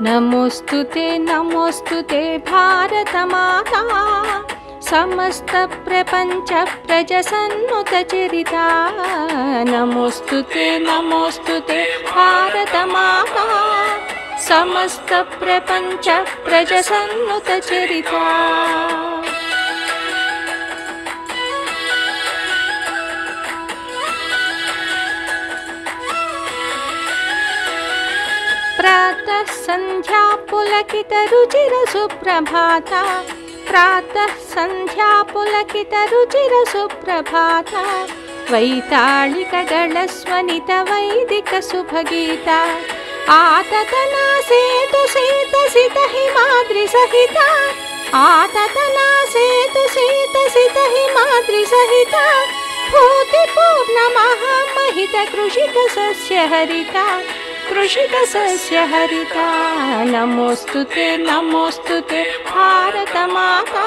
नमोस्तुते भारत माता समस्त प्रपंच प्रजसन्नुत चरिता। नमोस्तुते भारत माता समस्त प्रपंच प्रजसन्नुत चरिता। प्रातः संध्या पुलकित रुचिर सुप्रभाता। प्रातः संध्या पुलकित रुचिर सुप्रभाता। वैताళిక गणस्वनित वैदिक शुभगीता। आततना सेतु सीत सित हिमाद्रि सहिता। आततना सेतु सीत सित हिमाद्रि सहिता। भूतिपूर्ण महामहित कृषिक सस्य हरिता। कृषिक सस्य हरिता। नमोस्तुते भारत माता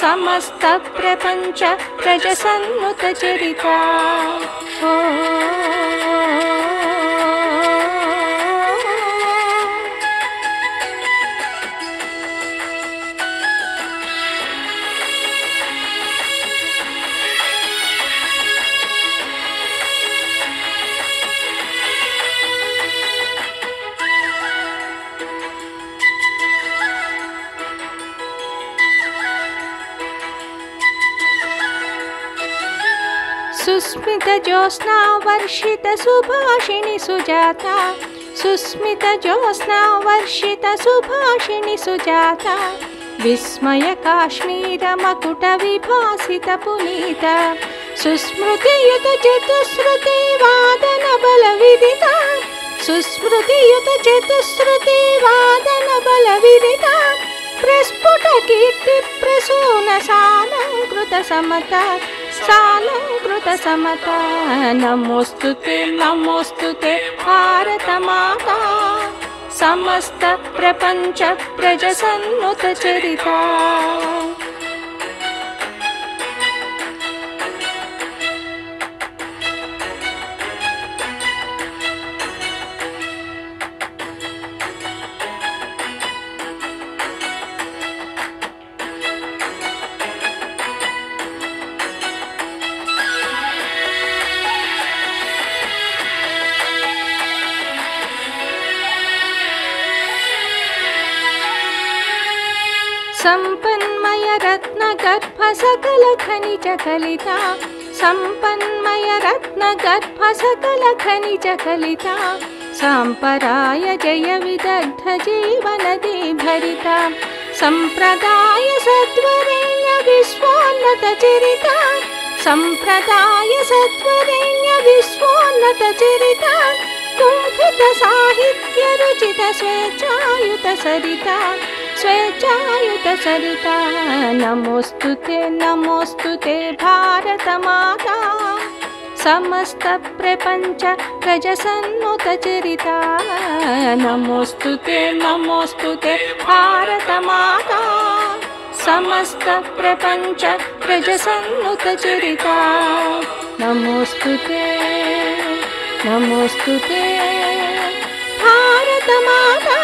समस्त प्रपंच प्रजसन्नुत चरिता। सुस्मित ज्योत्स्ना वर्षित सुभाषिणि सुजाता। सुस्मित ज्योत्स्ना वर्षित सुभाषिणि सुजाता। विस्मय काश्मीर मकुट विभासित पुनीता। सुस्मृतियुत चतुश्रुति वादन बल विदिता। सुस्मृतियुत चतुश्रुति वादन बल विदिता। प्रस्फुट कीर्ति प्रसून सालंकृत समता। सालंकृत समता। नमोस्तुते भारत माता समस्त प्रपंच प्रजसन्नुत चरिता। संपन्मय रत्न गर्भ सकल खनिज कलिता। संपन्मय रत्न गर्भ सकल खनिज कलिता। सांपराय जय विदग्ध जीवनदी भरिता। संप्रदाय सत्वरेण्य विश्वोन्नत चरिता। संप्रदाय सत्वरेण्य विश्वोन्नत चरिता। कुंठित साहित्य रुचित स्वेच्छायुत सरिता। स्वेच्छायुत सरिता। नमोस्तुते भारत माता समस्त प्रपंच प्रजसन्नुत चरिता। नमोस्तुते भारत माता समस्त प्रपंच प्रजसन्नुत चरिता। नमोस्तुते भारत माता